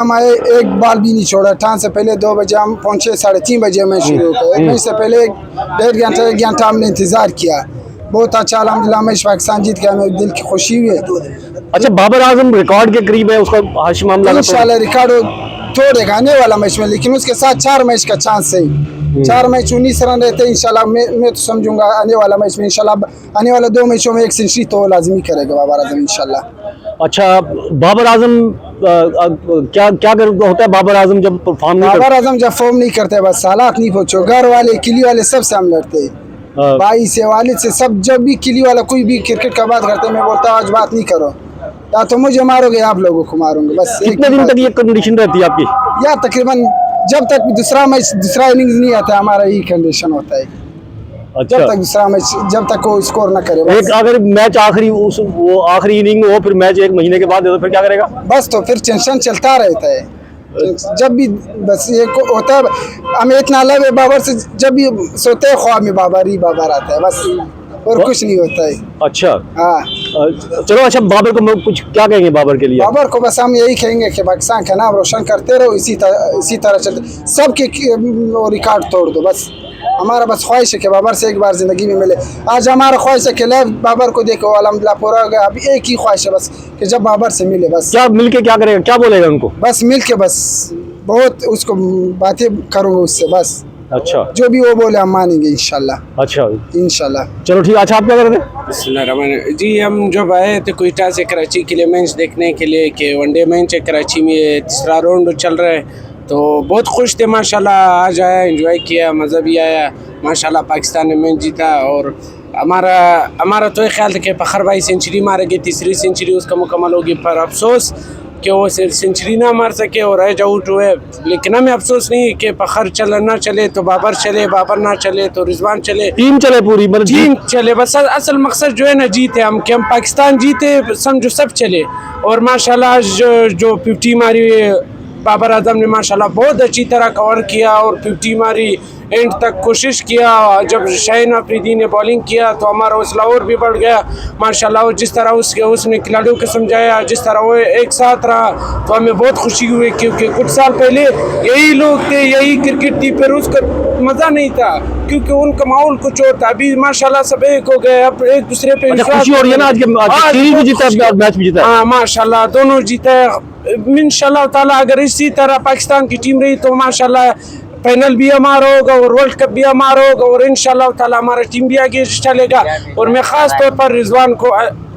हम आए, एक बॉल भी नहीं छोड़ा। ठान से पहले 2 बजे हम पहुंचे, 3:30 बजे मैच शुरू हो गया। मैच से पहले 1.5 घंटा हमने इंतजार किया। बहुत अच्छा, अल्हम्दुलिल्लाह मैच पाकिस्तान जीत गया, हमें दिल की खुशी हुई है। अच्छा, बाबर आजम रिकॉर्ड के करीब है, उसका हाशिम मामला इंशाल्लाह रिकॉर्ड तोड़ेगा आने वाला मैच में, लेकिन उसके साथ 4 मैच का चांस है। 4 मैच 19 रन रहते हैं। इंशाल्लाह मैं तो समझूंगा आने वाला मैच में, इंशाल्लाह आने वाले 2 मैचों में 1 सेंचुरी तो लाजमी करेगा बाबर आजम इंशाल्लाह। अच्छा, बाबर आजम क्या क्या होता है बाबर आजम जब परफॉर्म नहीं बाबर आजम जब फॉर्म नहीं करते, बस हालात नहीं पूछो, घर वाले किली वाले सबसे हम लड़ते हैं, भाई से वालिद से सब। जब भी किली वाला कोई भी क्रिकेट का बात करते हैं, मैं बोलता हूँ आज बात नहीं करो, या तो मुझे मारोगे आप लोगों को मारूंगे। बस कितने दिन तक ये कंडीशन रहती है आपकी? या तकरीबन जब तक दूसरा इनिंग्स नहीं आता हमारा यही कंडीशन होता है। अच्छा, जब तक दूसरा मैच, जब तक वो स्कोर ना करे। एक अगर मैच वो आखिरी इनिंग में हो, फिर मैच 1 महीने के बाद है, तो फिर क्या करेगा? बस तो फिर टेंशन चलता रहता है जब भी। बस ये होता है, हमें इतना लव है बाबर से, जब भी सोते हैं ख्वाब में बाबर आता है, बस और कुछ नहीं होता है। अच्छा, हाँ चलो। अच्छा, बाबर को कुछ क्या कहेंगे बाबर के लिए? बाबर को बस हम यही कहेंगे कि पाकिस्तान का नाम रोशन करते रहो, इसी तरह चलते, सबके रिकॉर्ड तोड़ दो। बस हमारा बस ख्वाहिश है कि बाबर से एक बार जिंदगी में मिले। आज हमारा ख्वाहिश है कि बाबर को देखो, अल्हम्दुलिल्लाह पूरा हो गया। अभी एक ही ख्वाहिश है बस कि जब बाबर से मिले, बस क्या मिल के क्या करेगा, क्या बोलेगा उनको? बस मिल के बस बहुत उसको बातें करूँगा उससे, बस अच्छा, जो भी वो बोले हम मानेंगे इंशाल्लाह। अच्छा, इंशाल्लाह। चलो ठीक। अच्छा, आप क्या कर रहे थे? बिस्मिल्लाहिर्रहमानिर्रहीम। जी, हम जब आए थे क्वेटा से कराची के लिए मैच देखने के लिए, कि वनडे मैच है कराची में, तीसरा राउंड चल रहा है, तो बहुत खुश थे माशाल्लाह। आज आया, एंजॉय किया, मज़ा भी आया माशाल्लाह। पाकिस्तान ने मैच जीता और हमारा तो एक ख्याल था कि फ़खर भाई सेंचुरी मारेंगे, तीसरी सेंचुरी उसका मुकम्मल होगी, पर अफसोस कि वो सेंचुरी ना मार सके और एज आउट हुए। लेकिन हमें अफसोस नहीं कि फ़खर ना चले तो बाबर चले, बाबर ना चले तो रिजवान चले, टीम चले पूरी, मतलब टीम चले। बस असल मकसद जो है ना, जीते हम, कि हम पाकिस्तान जीते, समझो सब चले। और माशाल्लाह आज जो 50 मारी बाबर आजम ने माशाल्लाह बहुत अच्छी तरह कवर किया और 50 मारी, एंड तक कोशिश किया। जब शाहीन अफरीदी ने बॉलिंग किया तो हमारा हौसला और भी बढ़ गया माशाल्लाह। और जिस तरह उसने खिलाड़ियों को समझाया, जिस तरह वो एक साथ रहा, तो हमें बहुत खुशी हुई। क्योंकि कुछ साल पहले यही लोग थे, यही क्रिकेट थी, फिर उसका मज़ा नहीं था क्योंकि उनका माहौल कुछ और था। अभी माशाल्लाह सब एक हो गए, अब एक दूसरे पे खुशी हो रही है ना। आज सीरीज भी जीता, मैच भी जीता। हाँ माशाल्लाह, दोनों जीता है इंशाल्लाह ताला। अगर इसी तरह पाकिस्तान की टीम रही तो माशाल्लाह फाइनल भी हमारा होगा और वर्ल्ड कप भी हमारा होगा, और इंशाल्लाह ताला हमारा टीम भी आगे चलेगा। और मैं ख़ास तौर पर रिजवान को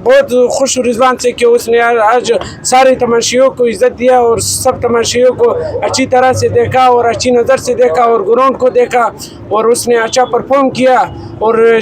बहुत खुश हूँ, रिजवान से, कि उसने आज सारे तमाशियों को इज़्ज़त दिया और सब तमाशियों को अच्छी तरह से देखा और अच्छी नज़र से देखा और ग्राउंड को देखा, और उसने अच्छा परफॉर्म किया। और